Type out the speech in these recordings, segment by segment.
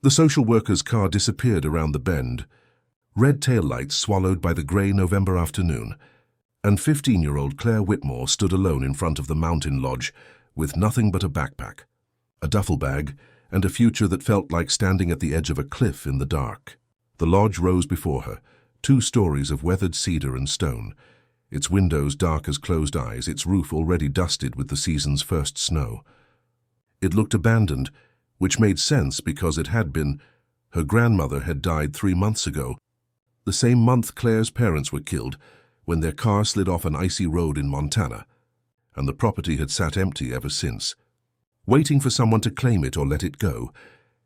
The social worker's car disappeared around the bend, red taillights swallowed by the grey November afternoon, and 15-year-old Claire Whitmore stood alone in front of the mountain lodge with nothing but a backpack, a duffel bag, and a future that felt like standing at the edge of a cliff in the dark. The lodge rose before her, 2 stories of weathered cedar and stone, its windows dark as closed eyes, its roof already dusted with the season's first snow. It looked abandoned, which made sense because it had been. Her grandmother had died 3 months ago, the same month Claire's parents were killed, when their car slid off an icy road in Montana, and the property had sat empty ever since, waiting for someone to claim it or let it go.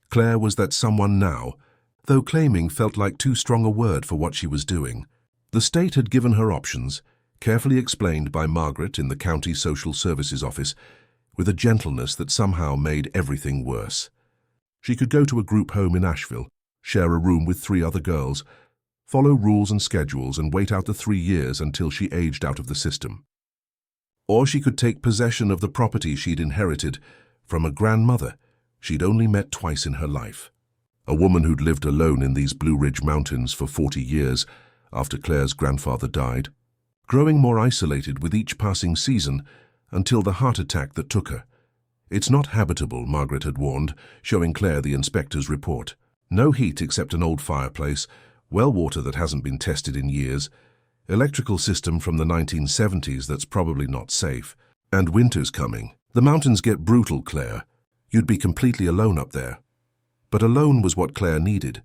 Claire was that someone now, though claiming felt like too strong a word for what she was doing. The state had given her options, carefully explained by Margaret in the county social services office, with a gentleness that somehow made everything worse. She could go to a group home in Asheville, share a room with 3 other girls, follow rules and schedules and wait out the 3 years until she aged out of the system. Or she could take possession of the property she'd inherited from a grandmother she'd only met twice in her life, a woman who'd lived alone in these Blue Ridge Mountains for 40 years after Claire's grandfather died, growing more isolated with each passing season until the heart attack that took her. It's not habitable, Margaret had warned, showing Claire the inspector's report. No heat except an old fireplace, well water that hasn't been tested in years, electrical system from the 1970s that's probably not safe, and winter's coming. The mountains get brutal, Claire. You'd be completely alone up there. But alone was what Claire needed,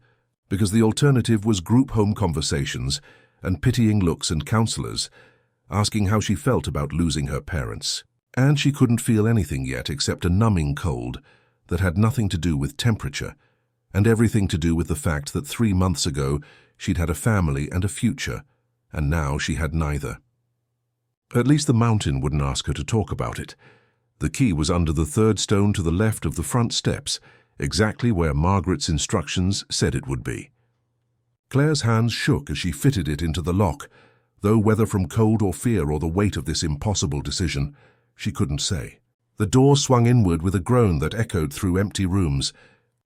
because the alternative was group home conversations and pitying looks and counselors, asking how she felt about losing her parents. And she couldn't feel anything yet except a numbing cold that had nothing to do with temperature, and everything to do with the fact that 3 months ago she'd had a family and a future, and now she had neither. At least the mountain wouldn't ask her to talk about it. The key was under the 3rd stone to the left of the front steps, exactly where Margaret's instructions said it would be. Claire's hands shook as she fitted it into the lock, though whether from cold or fear or the weight of this impossible decision, she couldn't say. The door swung inward with a groan that echoed through empty rooms,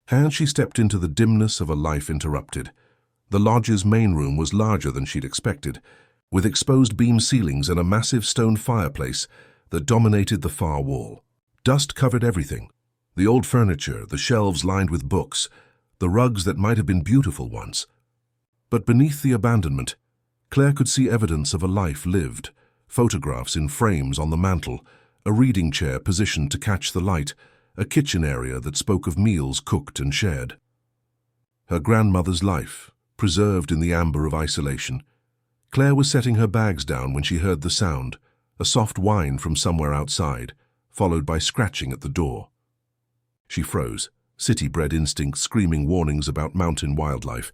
and she stepped into the dimness of a life interrupted. The lodge's main room was larger than she'd expected, with exposed beam ceilings and a massive stone fireplace that dominated the far wall. Dust covered everything. The old furniture, the shelves lined with books, the rugs that might have been beautiful once. But beneath the abandonment, Claire could see evidence of a life lived, photographs in frames on the mantel, a reading chair positioned to catch the light, a kitchen area that spoke of meals cooked and shared. Her grandmother's life, preserved in the amber of isolation. Claire was setting her bags down when she heard the sound, a soft whine from somewhere outside, followed by scratching at the door. She froze, city-bred instincts screaming warnings about mountain wildlife,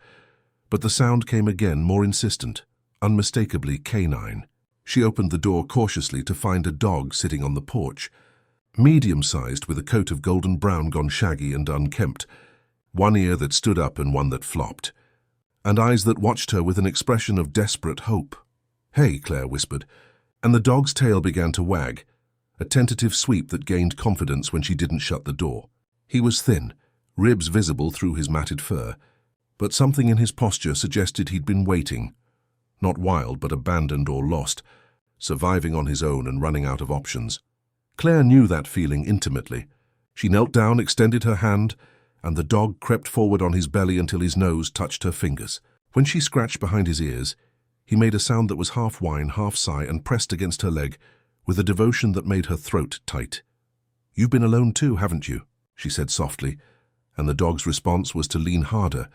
but the sound came again, more insistent, unmistakably canine. She opened the door cautiously to find a dog sitting on the porch, medium-sized with a coat of golden brown gone shaggy and unkempt, one ear that stood up and one that flopped, and eyes that watched her with an expression of desperate hope. "Hey," Claire whispered, and the dog's tail began to wag, a tentative sweep that gained confidence when she didn't shut the door. He was thin, ribs visible through his matted fur, but something in his posture suggested he'd been waiting, not wild but abandoned or lost, surviving on his own and running out of options. Claire knew that feeling intimately. She knelt down, extended her hand, and the dog crept forward on his belly until his nose touched her fingers. When she scratched behind his ears, he made a sound that was half whine, half sigh, and pressed against her leg with a devotion that made her throat tight. "You've been alone too, haven't you?" she said softly, and the dog's response was to lean harder,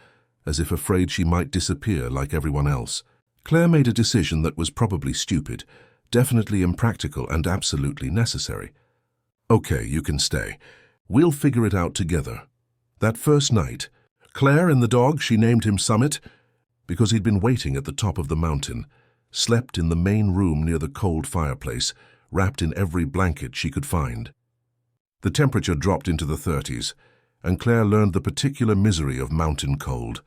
as if afraid she might disappear like everyone else. Claire made a decision that was probably stupid, definitely impractical and absolutely necessary. "Okay, you can stay. We'll figure it out together." That first night, Claire and the dog, she named him Summit, because he'd been waiting at the top of the mountain, slept in the main room near the cold fireplace, wrapped in every blanket she could find. The temperature dropped into the 30s, and Claire learned the particular misery of mountain cold,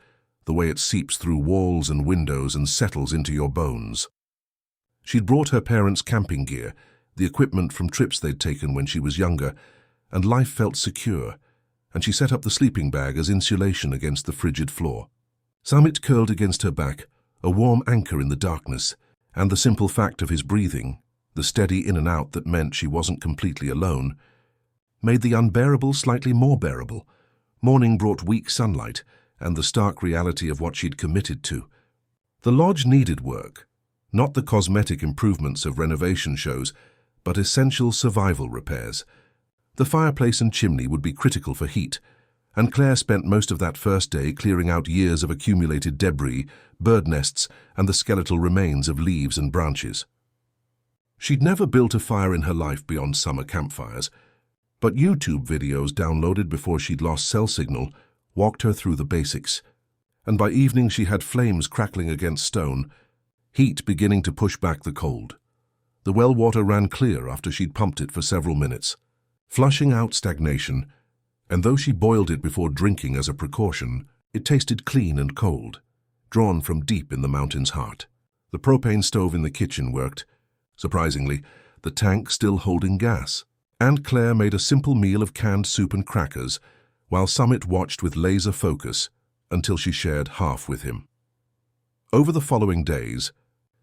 the way it seeps through walls and windows and settles into your bones. She'd brought her parents' camping gear, the equipment from trips they'd taken when she was younger, and life felt secure, and she set up the sleeping bag as insulation against the frigid floor. Summit curled against her back, a warm anchor in the darkness, and the simple fact of his breathing, the steady in and out that meant she wasn't completely alone, made the unbearable slightly more bearable. Morning brought weak sunlight and the stark reality of what she'd committed to. The lodge needed work, not the cosmetic improvements of renovation shows, but essential survival repairs. The fireplace and chimney would be critical for heat, and Claire spent most of that first day clearing out years of accumulated debris, bird nests, and the skeletal remains of leaves and branches. She'd never built a fire in her life beyond summer campfires, but YouTube videos downloaded before she'd lost cell signal walked her through the basics, and by evening she had flames crackling against stone, heat beginning to push back the cold. The well water ran clear after she'd pumped it for several minutes, flushing out stagnation, and though she boiled it before drinking as a precaution, it tasted clean and cold, drawn from deep in the mountain's heart. The propane stove in the kitchen worked, surprisingly, the tank still holding gas, and Claire made a simple meal of canned soup and crackers, while Summit watched with laser focus until she shared half with him. Over the following days,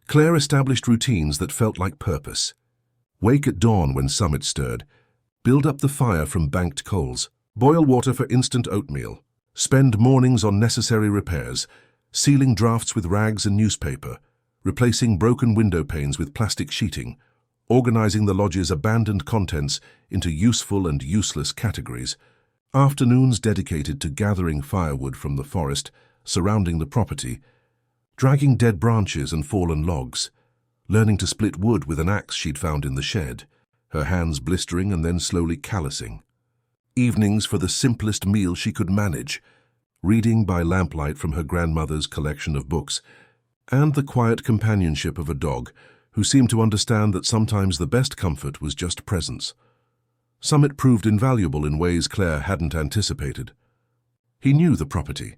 Claire established routines that felt like purpose. Wake at dawn when Summit stirred, build up the fire from banked coals, boil water for instant oatmeal, spend mornings on necessary repairs, sealing drafts with rags and newspaper, replacing broken window panes with plastic sheeting, organizing the lodge's abandoned contents into useful and useless categories, afternoons dedicated to gathering firewood from the forest surrounding the property, dragging dead branches and fallen logs, learning to split wood with an axe she'd found in the shed, her hands blistering and then slowly callousing. Evenings for the simplest meal she could manage, reading by lamplight from her grandmother's collection of books, and the quiet companionship of a dog who seemed to understand that sometimes the best comfort was just presence. Summit proved invaluable in ways Claire hadn't anticipated. He knew the property,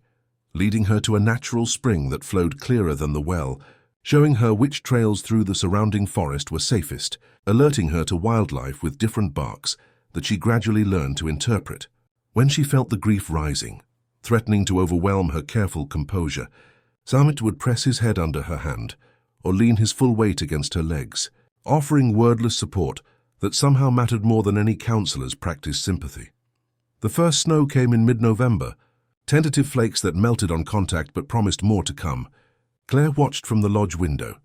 leading her to a natural spring that flowed clearer than the well, showing her which trails through the surrounding forest were safest, alerting her to wildlife with different barks that she gradually learned to interpret. When she felt the grief rising, threatening to overwhelm her careful composure, Summit would press his head under her hand or lean his full weight against her legs, offering wordless support that somehow mattered more than any counselor's practiced sympathy. The first snow came in mid-November, tentative flakes that melted on contact but promised more to come. Claire watched from the lodge window,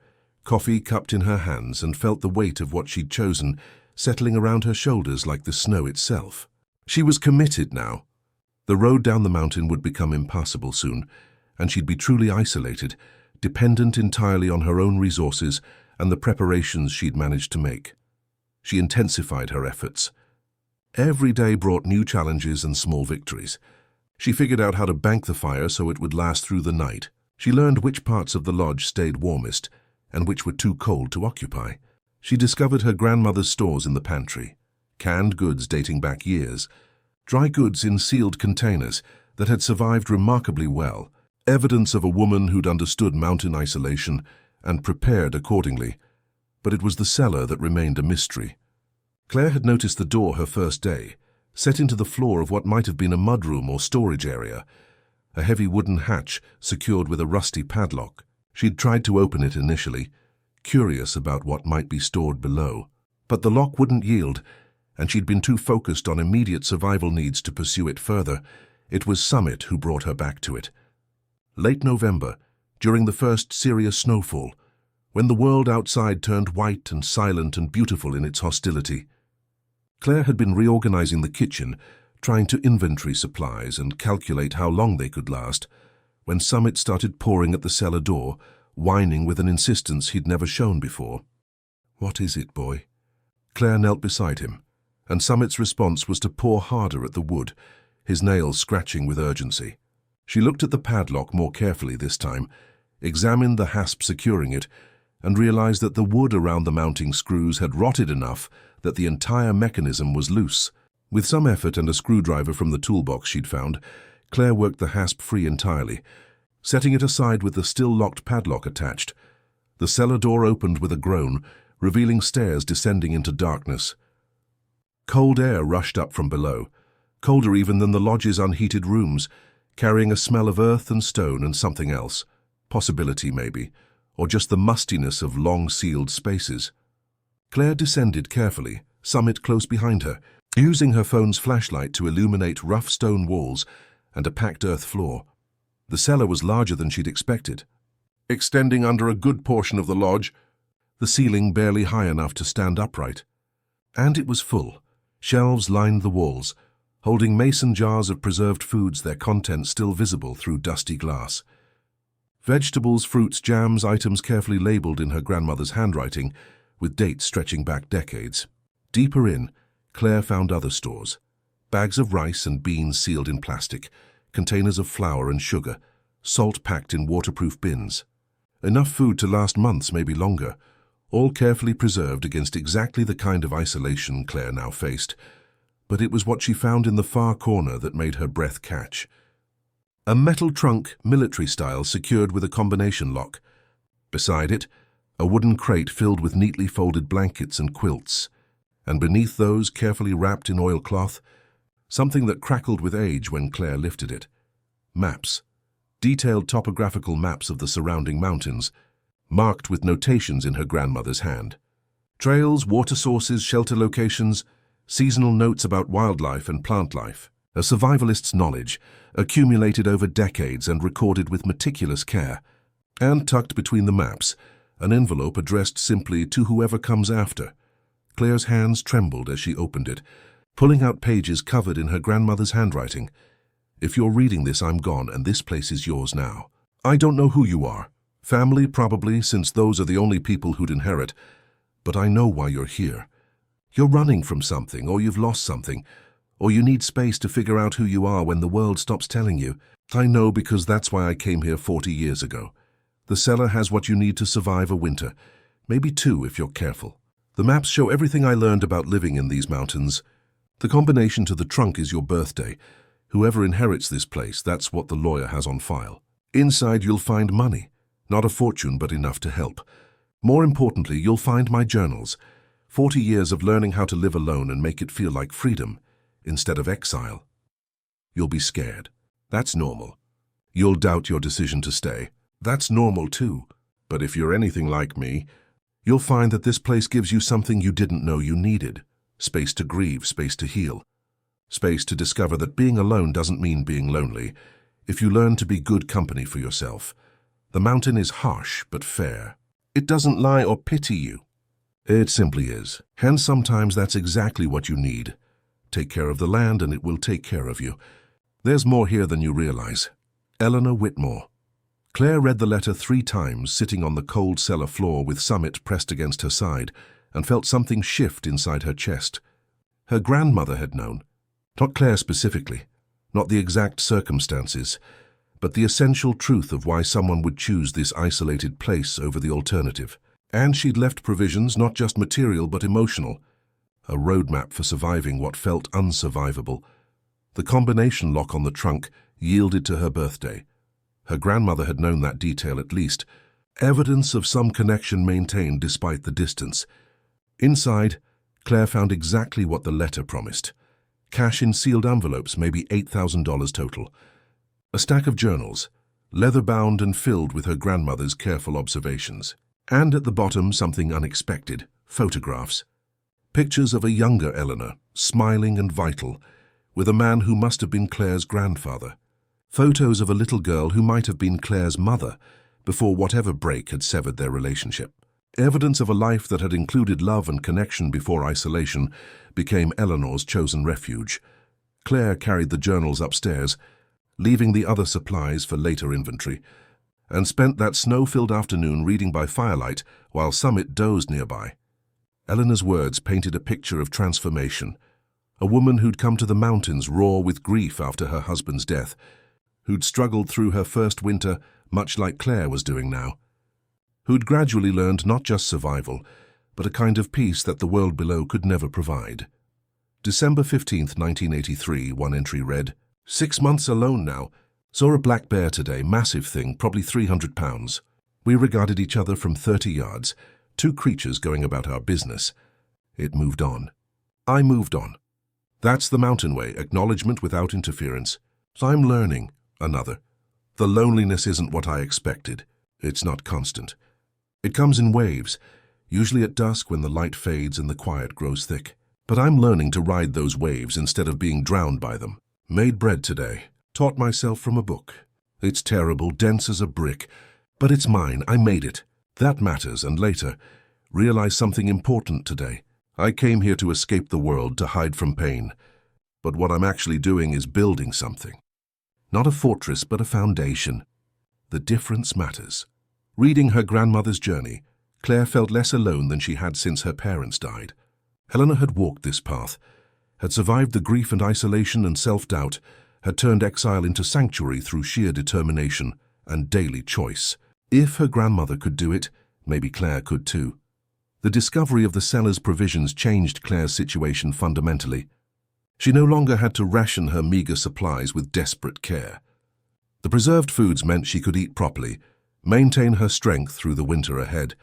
coffee cupped in her hands, and felt the weight of what she'd chosen settling around her shoulders like the snow itself. She was committed now. The road down the mountain would become impassable soon, and she'd be truly isolated, dependent entirely on her own resources and the preparations she'd managed to make. She intensified her efforts. Every day brought new challenges and small victories. She figured out how to bank the fire so it would last through the night. She learned which parts of the lodge stayed warmest and which were too cold to occupy. She discovered her grandmother's stores in the pantry, canned goods dating back years, dry goods in sealed containers that had survived remarkably well, evidence of a woman who'd understood mountain isolation and prepared accordingly. But it was the cellar that remained a mystery. Claire had noticed the door her first day, set into the floor of what might have been a mudroom or storage area, a heavy wooden hatch secured with a rusty padlock. She'd tried to open it initially, curious about what might be stored below. But the lock wouldn't yield, and she'd been too focused on immediate survival needs to pursue it further. It was Summit who brought her back to it. Late November, during the first serious snowfall, when the world outside turned white and silent and beautiful in its hostility. Claire had been reorganizing the kitchen, trying to inventory supplies and calculate how long they could last, when Summit started pouring at the cellar door, whining with an insistence he'd never shown before. "What is it, boy?" Claire knelt beside him, and Summit's response was to pour harder at the wood, his nails scratching with urgency. She looked at the padlock more carefully this time, examined the hasp securing it, and realized that the wood around the mounting screws had rotted enough that the entire mechanism was loose. With some effort and a screwdriver from the toolbox she'd found, Claire worked the hasp free entirely, setting it aside with the still-locked padlock attached. The cellar door opened with a groan, revealing stairs descending into darkness. Cold air rushed up from below, colder even than the lodge's unheated rooms, carrying a smell of earth and stone and something else, possibility maybe, or just the mustiness of long-sealed spaces. Claire descended carefully, Summit close behind her, using her phone's flashlight to illuminate rough stone walls and a packed earth floor. The cellar was larger than she'd expected, extending under a good portion of the lodge, the ceiling barely high enough to stand upright. And it was full. Shelves lined the walls, holding mason jars of preserved foods, their contents still visible through dusty glass. Vegetables, fruits, jams, items carefully labeled in her grandmother's handwriting, with dates stretching back decades. Deeper in, Claire found other stores. Bags of rice and beans sealed in plastic, containers of flour and sugar, salt packed in waterproof bins. Enough food to last months, maybe longer, all carefully preserved against exactly the kind of isolation Claire now faced. But it was what she found in the far corner that made her breath catch. A metal trunk, military style, secured with a combination lock. Beside it, a wooden crate filled with neatly folded blankets and quilts, and beneath those, carefully wrapped in oilcloth, something that crackled with age when Claire lifted it. Maps. Detailed topographical maps of the surrounding mountains, marked with notations in her grandmother's hand. Trails, water sources, shelter locations, seasonal notes about wildlife and plant life. A survivalist's knowledge, accumulated over decades and recorded with meticulous care. And tucked between the maps, an envelope addressed simply to whoever comes after. Claire's hands trembled as she opened it, pulling out pages covered in her grandmother's handwriting. If you're reading this, I'm gone, and this place is yours now. I don't know who you are. Family, probably, since those are the only people who'd inherit. But I know why you're here. You're running from something, or you've lost something, or you need space to figure out who you are when the world stops telling you. I know, because that's why I came here 40 years ago. The cellar has what you need to survive a winter, maybe 2 if you're careful. The maps show everything I learned about living in these mountains. The combination to the trunk is your birthday. Whoever inherits this place, that's what the lawyer has on file. Inside you'll find money. Not a fortune, but enough to help. More importantly, you'll find my journals. 40 years of learning how to live alone and make it feel like freedom, instead of exile. You'll be scared. That's normal. You'll doubt your decision to stay. That's normal too. But if you're anything like me, you'll find that this place gives you something you didn't know you needed. Space to grieve, space to heal. Space to discover that being alone doesn't mean being lonely, if you learn to be good company for yourself. The mountain is harsh but fair. It doesn't lie or pity you. It simply is. Hence, sometimes that's exactly what you need. Take care of the land and it will take care of you. There's more here than you realize. Eleanor Whitmore. Claire read the letter 3 times, sitting on the cold cellar floor with Summit pressed against her side, and felt something shift inside her chest. Her grandmother had known. Not Claire specifically, not the exact circumstances, but the essential truth of why someone would choose this isolated place over the alternative. And she'd left provisions, not just material but emotional. A roadmap for surviving what felt unsurvivable. The combination lock on the trunk yielded to her birthday. Her grandmother had known that detail at least. Evidence of some connection maintained despite the distance. Inside, Claire found exactly what the letter promised. Cash in sealed envelopes, maybe $8,000 total. A stack of journals, leather-bound and filled with her grandmother's careful observations. And at the bottom, something unexpected, photographs. Pictures of a younger Eleanor, smiling and vital, with a man who must have been Claire's grandfather. Photos of a little girl who might have been Claire's mother, before whatever break had severed their relationship. Evidence of a life that had included love and connection before isolation became Eleanor's chosen refuge. Claire carried the journals upstairs, leaving the other supplies for later inventory, and spent that snow-filled afternoon reading by firelight while Summit dozed nearby. Eleanor's words painted a picture of transformation. A woman who'd come to the mountains raw with grief after her husband's death, who'd struggled through her first winter much like Claire was doing now, who'd gradually learned not just survival, but a kind of peace that the world below could never provide. December 15th, 1983, one entry read, 6 months alone now. Saw a black bear today, massive thing, probably 300 pounds. We regarded each other from 30 yards, 2 creatures going about our business. It moved on. I moved on. That's the mountain way, acknowledgement without interference. I'm learning. Another. The loneliness isn't what I expected. It's not constant. It comes in waves, usually at dusk when the light fades and the quiet grows thick. But I'm learning to ride those waves instead of being drowned by them. Made bread today. Taught myself from a book. It's terrible, dense as a brick, but it's mine. I made it. That matters, and later, realize something important today. I came here to escape the world, to hide from pain. But what I'm actually doing is building something. Not a fortress, but a foundation. The difference matters. Reading her grandmother's journey, Claire felt less alone than she had since her parents died. Helena had walked this path, had survived the grief and isolation and self-doubt, had turned exile into sanctuary through sheer determination and daily choice. If her grandmother could do it, maybe Claire could too. The discovery of the cellar's provisions changed Claire's situation fundamentally. She no longer had to ration her meager supplies with desperate care. The preserved foods meant she could eat properly, maintain her strength through the winter ahead.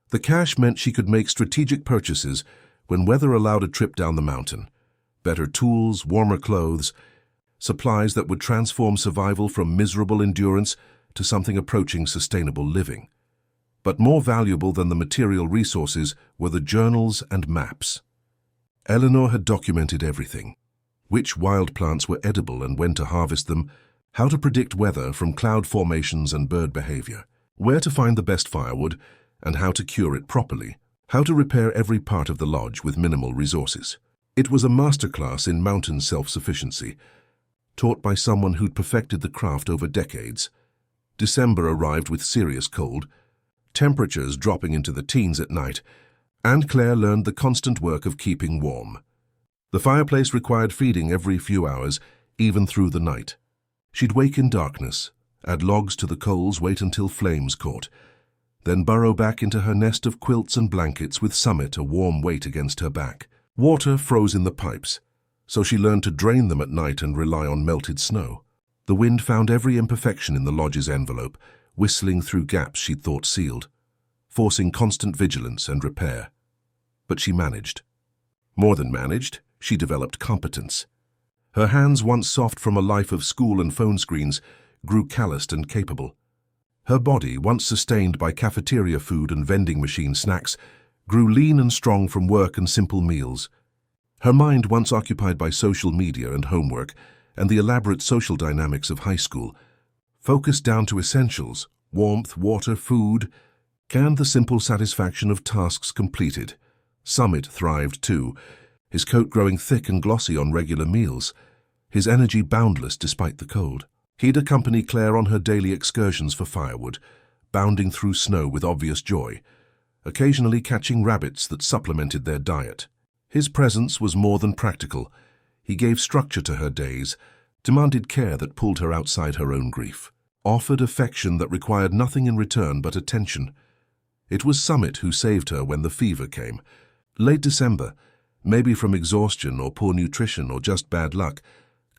The cash meant she could make strategic purchases when weather allowed a trip down the mountain. Better tools, warmer clothes, supplies that would transform survival from miserable endurance to something approaching sustainable living. But more valuable than the material resources were the journals and maps. Eleanor had documented everything. Which wild plants were edible and when to harvest them, how to predict weather from cloud formations and bird behavior, where to find the best firewood and how to cure it properly, how to repair every part of the lodge with minimal resources. It was a masterclass in mountain self-sufficiency, taught by someone who'd perfected the craft over decades. December arrived with serious cold, temperatures dropping into the teens at night, and Claire learned the constant work of keeping warm. The fireplace required feeding every few hours, even through the night. She'd wake in darkness, add logs to the coals, wait until flames caught, then burrow back into her nest of quilts and blankets with Summit a warm weight against her back. Water froze in the pipes, so she learned to drain them at night and rely on melted snow. The wind found every imperfection in the lodge's envelope, whistling through gaps she'd thought sealed, forcing constant vigilance and repair. But she managed. More than managed, she developed competence. Her hands, once soft from a life of school and phone screens, grew calloused and capable. Her body, once sustained by cafeteria food and vending machine snacks, grew lean and strong from work and simple meals. Her mind, once occupied by social media and homework and the elaborate social dynamics of high school, focused down to essentials, warmth, water, food, and the simple satisfaction of tasks completed. Summit thrived too, his coat growing thick and glossy on regular meals, his energy boundless despite the cold. He'd accompany Claire on her daily excursions for firewood, bounding through snow with obvious joy, occasionally catching rabbits that supplemented their diet. His presence was more than practical. He gave structure to her days, demanded care that pulled her outside her own grief, offered affection that required nothing in return but attention. It was Summit who saved her when the fever came. Late December, maybe from exhaustion or poor nutrition or just bad luck,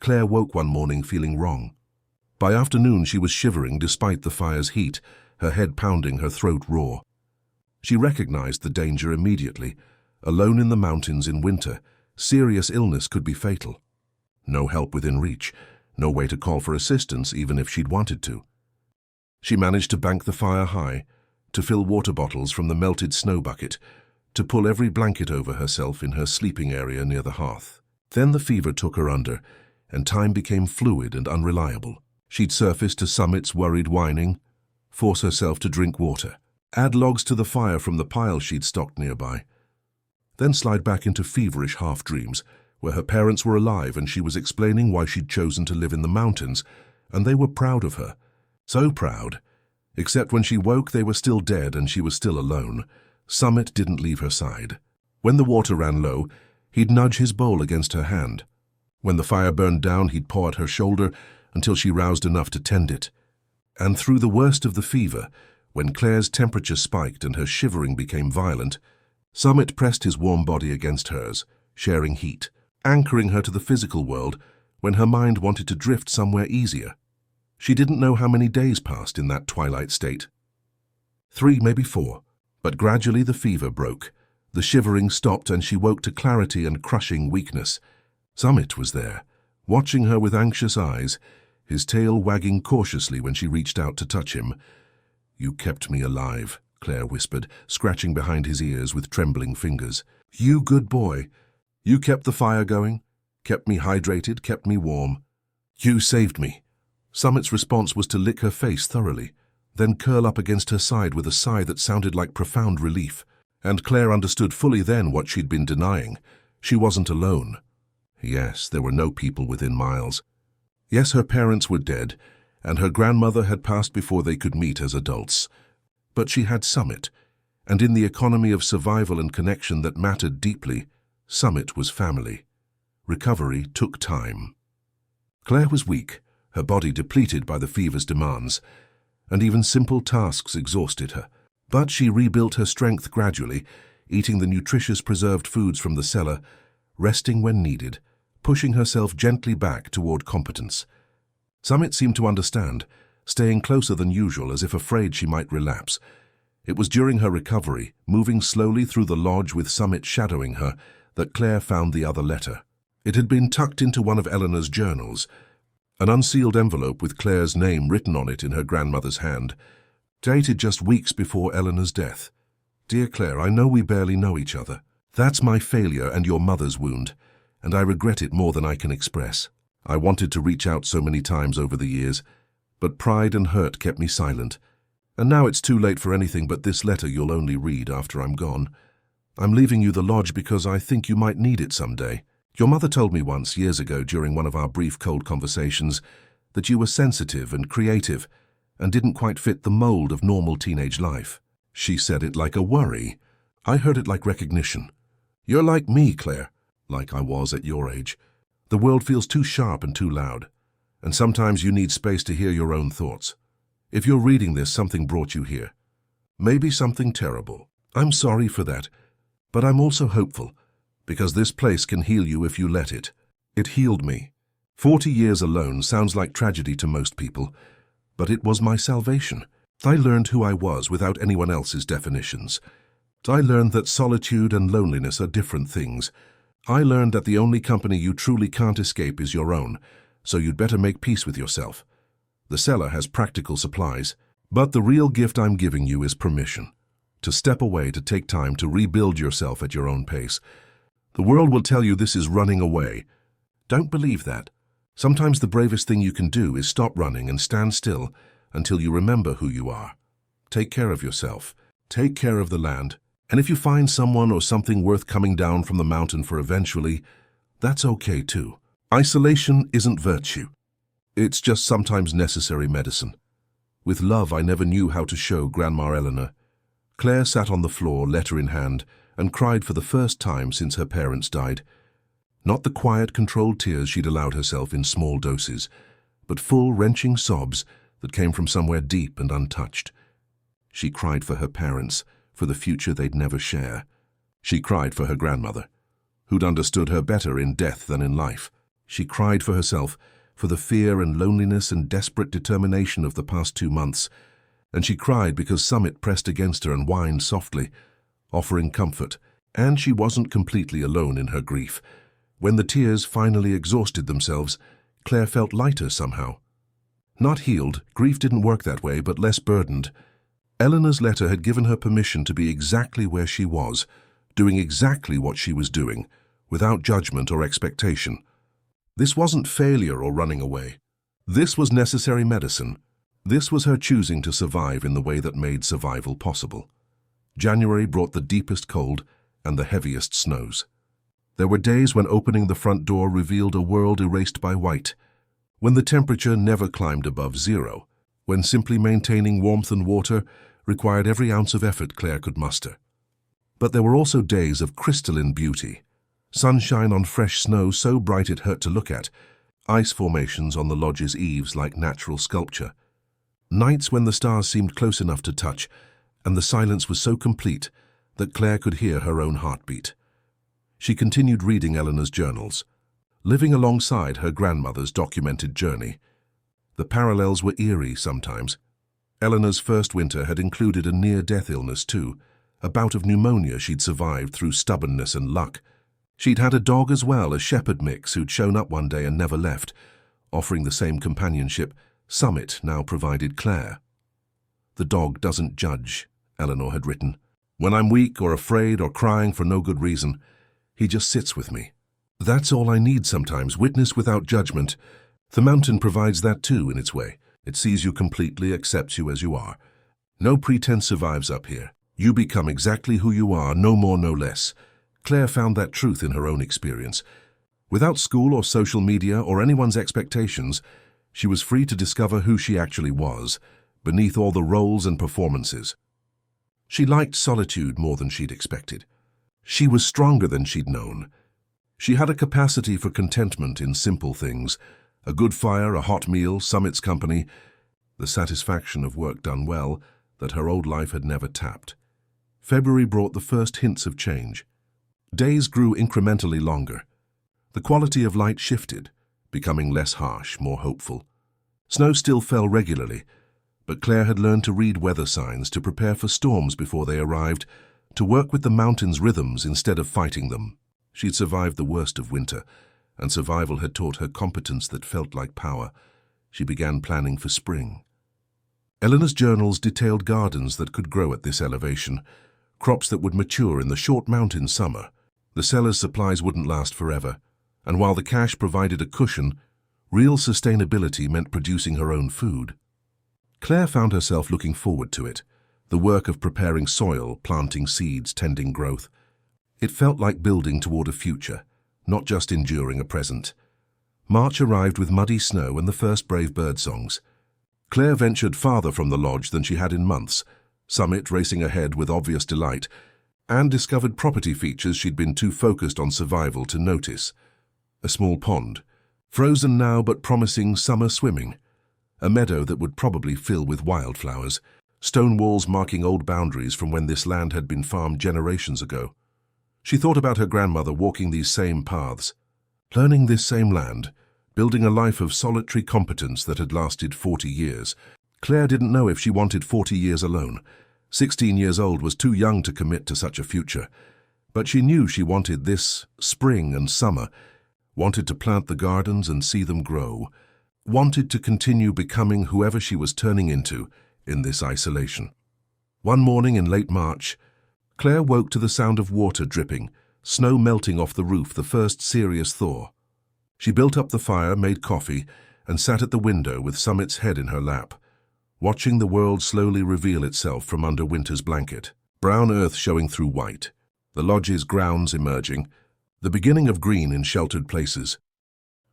Claire woke one morning feeling wrong. By afternoon she was shivering despite the fire's heat, her head pounding, her throat raw. She recognized the danger immediately. Alone in the mountains in winter, serious illness could be fatal. No help within reach, no way to call for assistance even if she'd wanted to. She managed to bank the fire high, to fill water bottles from the melted snow bucket, to pull every blanket over herself in her sleeping area near the hearth. Then the fever took her under, and time became fluid and unreliable. She'd surface to Summit's worried whining, force herself to drink water, add logs to the fire from the pile she'd stocked nearby, then slide back into feverish half-dreams, where her parents were alive and she was explaining why she'd chosen to live in the mountains, and they were proud of her. So proud. Except when she woke they were still dead and she was still alone. Summit didn't leave her side. When the water ran low, he'd nudge his bowl against her hand. When the fire burned down, he'd paw at her shoulder until she roused enough to tend it. And through the worst of the fever, when Claire's temperature spiked and her shivering became violent, Summit pressed his warm body against hers, sharing heat, anchoring her to the physical world when her mind wanted to drift somewhere easier. She didn't know how many days passed in that twilight state. 3, maybe 4. But gradually the fever broke. The shivering stopped and she woke to clarity and crushing weakness. Summit was there, watching her with anxious eyes, his tail wagging cautiously when she reached out to touch him. "You kept me alive," Claire whispered, scratching behind his ears with trembling fingers. "You good boy. You kept the fire going, kept me hydrated, kept me warm. You saved me." Summit's response was to lick her face thoroughly, then curl up against her side with a sigh that sounded like profound relief. And Claire understood fully then what she'd been denying. She wasn't alone. Yes, there were no people within miles. Yes, her parents were dead, and her grandmother had passed before they could meet as adults. But she had Summit, and in the economy of survival and connection that mattered deeply, Summit was family. Recovery took time. Claire was weak, her body depleted by the fever's demands, and even simple tasks exhausted her. But she rebuilt her strength gradually, eating the nutritious preserved foods from the cellar, resting when needed, pushing herself gently back toward competence. Summit seemed to understand, staying closer than usual as if afraid she might relapse. It was during her recovery, moving slowly through the lodge with Summit shadowing her, that Claire found the other letter. It had been tucked into one of Eleanor's journals, an unsealed envelope with Claire's name written on it in her grandmother's hand, dated just weeks before Eleanor's death. "Dear Claire, I know we barely know each other. That's my failure and your mother's wound, and I regret it more than I can express. I wanted to reach out so many times over the years, but pride and hurt kept me silent. And now it's too late for anything but this letter you'll only read after I'm gone. I'm leaving you the lodge because I think you might need it someday. Your mother told me once, years ago, during one of our brief cold conversations, that you were sensitive and creative and didn't quite fit the mold of normal teenage life. She said it like a worry. I heard it like recognition. You're like me, Claire, like I was at your age. The world feels too sharp and too loud, and sometimes you need space to hear your own thoughts. If you're reading this, something brought you here. Maybe something terrible. I'm sorry for that, but I'm also hopeful, because this place can heal you if you let it. It healed me. 40 years alone sounds like tragedy to most people, but it was my salvation. I learned who I was without anyone else's definitions. I learned that solitude and loneliness are different things. I learned that the only company you truly can't escape is your own, so you'd better make peace with yourself. The cellar has practical supplies, but the real gift I'm giving you is permission. To step away, to take time to rebuild yourself at your own pace. The world will tell you this is running away. Don't believe that. Sometimes the bravest thing you can do is stop running and stand still until you remember who you are. Take care of yourself. Take care of the land. And if you find someone or something worth coming down from the mountain for eventually, that's okay too. Isolation isn't virtue. It's just sometimes necessary medicine. With love, I never knew how to show Grandma Eleanor. Claire sat on the floor, letter in hand, and cried for the first time since her parents died. Not the quiet, controlled tears she'd allowed herself in small doses, but full, wrenching sobs that came from somewhere deep and untouched. She cried for her parents, for the future they'd never share. She cried for her grandmother, who'd understood her better in death than in life. She cried for herself, for the fear and loneliness and desperate determination of the past 2 months, and she cried because Summit pressed against her and whined softly, offering comfort, and she wasn't completely alone in her grief. When the tears finally exhausted themselves, Claire felt lighter somehow. Not healed, grief didn't work that way, but less burdened. Eleanor's letter had given her permission to be exactly where she was, doing exactly what she was doing, without judgment or expectation. This wasn't failure or running away. This was necessary medicine. This was her choosing to survive in the way that made survival possible. January brought the deepest cold and the heaviest snows. There were days when opening the front door revealed a world erased by white, when the temperature never climbed above 0, when simply maintaining warmth and water required every ounce of effort Claire could muster. But there were also days of crystalline beauty. Sunshine on fresh snow so bright it hurt to look at, ice formations on the lodge's eaves like natural sculpture. Nights when the stars seemed close enough to touch, and the silence was so complete that Claire could hear her own heartbeat. She continued reading Eleanor's journals, living alongside her grandmother's documented journey. The parallels were eerie sometimes. Eleanor's first winter had included a near-death illness too, a bout of pneumonia she'd survived through stubbornness and luck. She'd had a dog as well, a shepherd mix who'd shown up one day and never left, offering the same companionship Summit now provided Claire. "The dog doesn't judge," Eleanor had written. "When I'm weak or afraid or crying for no good reason, he just sits with me. That's all I need sometimes, witness without judgment. The mountain provides that too in its way. It sees you completely, accepts you as you are. No pretense survives up here. You become exactly who you are, no more, no less." Claire found that truth in her own experience. Without school or social media or anyone's expectations, she was free to discover who she actually was, beneath all the roles and performances. She liked solitude more than she'd expected. She was stronger than she'd known. She had a capacity for contentment in simple things: a good fire, a hot meal, Summit's company, the satisfaction of work done well that her old life had never tapped. February brought the first hints of change. Days grew incrementally longer. The quality of light shifted, becoming less harsh, more hopeful. Snow still fell regularly, but Claire had learned to read weather signs, to prepare for storms before they arrived, to work with the mountain's rhythms instead of fighting them. She'd survived the worst of winter, and survival had taught her competence that felt like power. She began planning for spring. Eleanor's journals detailed gardens that could grow at this elevation, crops that would mature in the short mountain summer. The Cellar's supplies wouldn't last forever, and while the cash provided a cushion, real sustainability meant producing her own food. Claire found herself looking forward to it, the work of preparing soil, planting seeds, tending growth. It felt like building toward a future, not just enduring a present. March arrived with muddy snow and the first brave bird songs. Claire ventured farther from the lodge than she had in months, Summit racing ahead with obvious delight, and discovered property features she'd been too focused on survival to notice. A small pond, frozen now but promising summer swimming. A meadow that would probably fill with wildflowers, stone walls marking old boundaries from when this land had been farmed generations ago. She thought about her grandmother walking these same paths, learning this same land, building a life of solitary competence that had lasted 40 years. Claire didn't know if she wanted 40 years alone. 16 years old was too young to commit to such a future. But she knew she wanted this spring and summer, wanted to plant the gardens and see them grow, wanted to continue becoming whoever she was turning into in this isolation. One morning in late March, Claire woke to the sound of water dripping, snow melting off the roof, the first serious thaw. She built up the fire, made coffee, and sat at the window with Summit's head in her lap, watching the world slowly reveal itself from under winter's blanket, brown earth showing through white, the lodge's grounds emerging, the beginning of green in sheltered places.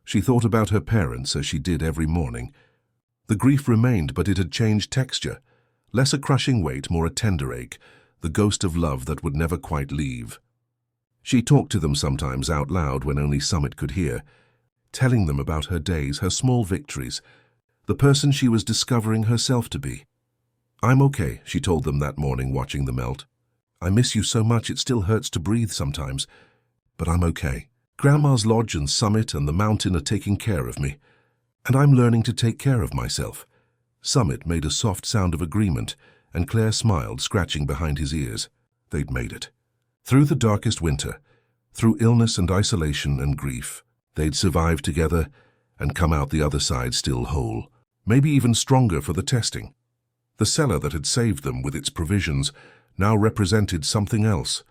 She thought about her parents as she did every morning. The grief remained, but it had changed texture, less a crushing weight, more a tender ache, the ghost of love that would never quite leave. She talked to them sometimes out loud when only Summit could hear, telling them about her days, her small victories, the person she was discovering herself to be. "I'm okay," she told them that morning watching the melt. "I miss you so much it still hurts to breathe sometimes, but I'm okay. Grandma's lodge and Summit and the mountain are taking care of me, and I'm learning to take care of myself." Summit made a soft sound of agreement, and Claire smiled, scratching behind his ears. They'd made it. Through the darkest winter, through illness and isolation and grief, they'd survived together and come out the other side still whole, maybe even stronger for the testing. The cellar that had saved them with its provisions now represented something else,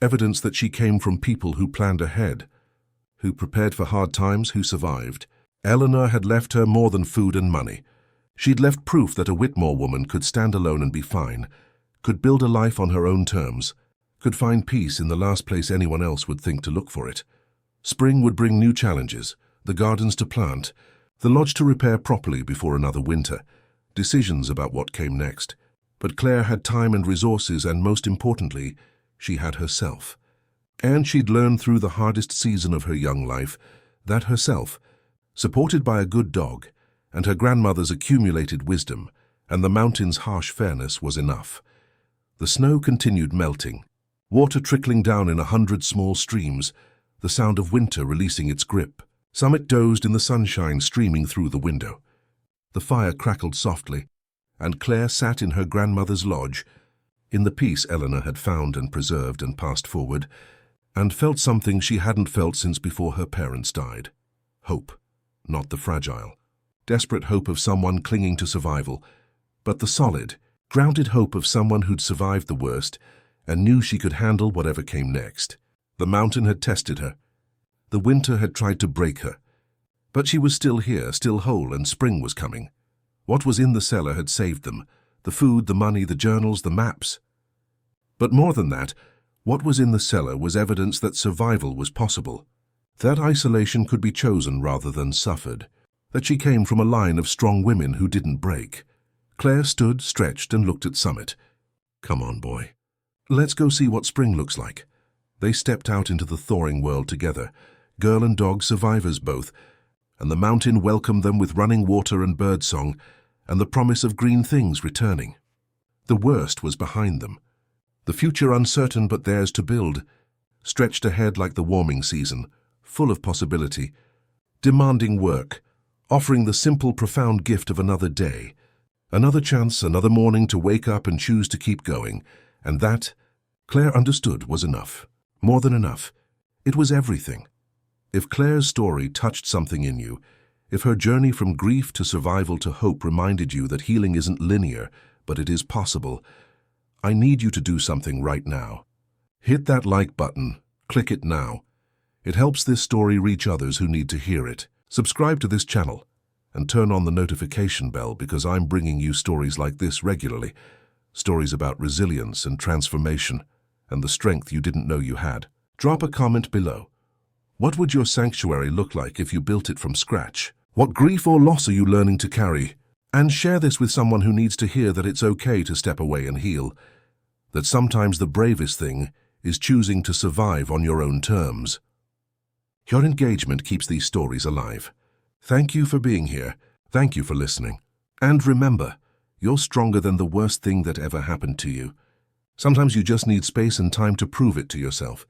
evidence that she came from people who planned ahead, who prepared for hard times, who survived. Eleanor had left her more than food and money. She'd left proof that a Whitmore woman could stand alone and be fine, could build a life on her own terms, could find peace in the last place anyone else would think to look for it. Spring would bring new challenges, the gardens to plant, the lodge to repair properly before another winter, decisions about what came next. But Claire had time and resources, and most importantly, she had herself. And she'd learned through the hardest season of her young life that herself, supported by a good dog, and her grandmother's accumulated wisdom, and the mountain's harsh fairness was enough. The snow continued melting, water trickling down in 100 small streams, the sound of winter releasing its grip. Summit dozed in the sunshine streaming through the window. The fire crackled softly, and Claire sat in her grandmother's lodge, in the peace Eleanor had found and preserved and passed forward, and felt something she hadn't felt since before her parents died. Hope, not the fragile, desperate hope of someone clinging to survival, but the solid, grounded hope of someone who'd survived the worst and knew she could handle whatever came next. The mountain had tested her. The winter had tried to break her. But she was still here, still whole, and spring was coming. What was in the cellar had saved them: the food, the money, the journals, the maps. But more than that, what was in the cellar was evidence that survival was possible, that isolation could be chosen rather than suffered, that she came from a line of strong women who didn't break. Claire stood, stretched, and looked at Summit. "Come on, boy. Let's go see what spring looks like." They stepped out into the thawing world together, girl and dog survivors both, and the mountain welcomed them with running water and birdsong, and the promise of green things returning. The worst was behind them. The future uncertain but theirs to build, stretched ahead like the warming season, full of possibility, demanding work, offering the simple, profound gift of another day, another chance, another morning to wake up and choose to keep going, and that, Claire understood, was enough. More than enough. It was everything. If Claire's story touched something in you, if her journey from grief to survival to hope reminded you that healing isn't linear, but it is possible, I need you to do something right now. Hit that like button. Click it now. It helps this story reach others who need to hear it. Subscribe to this channel and turn on the notification bell, because I'm bringing you stories like this regularly. Stories about resilience and transformation and the strength you didn't know you had. Drop a comment below. What would your sanctuary look like if you built it from scratch? What grief or loss are you learning to carry? And share this with someone who needs to hear that it's okay to step away and heal. That sometimes the bravest thing is choosing to survive on your own terms. Your engagement keeps these stories alive. Thank you for being here. Thank you for listening. And remember, you're stronger than the worst thing that ever happened to you. Sometimes you just need space and time to prove it to yourself.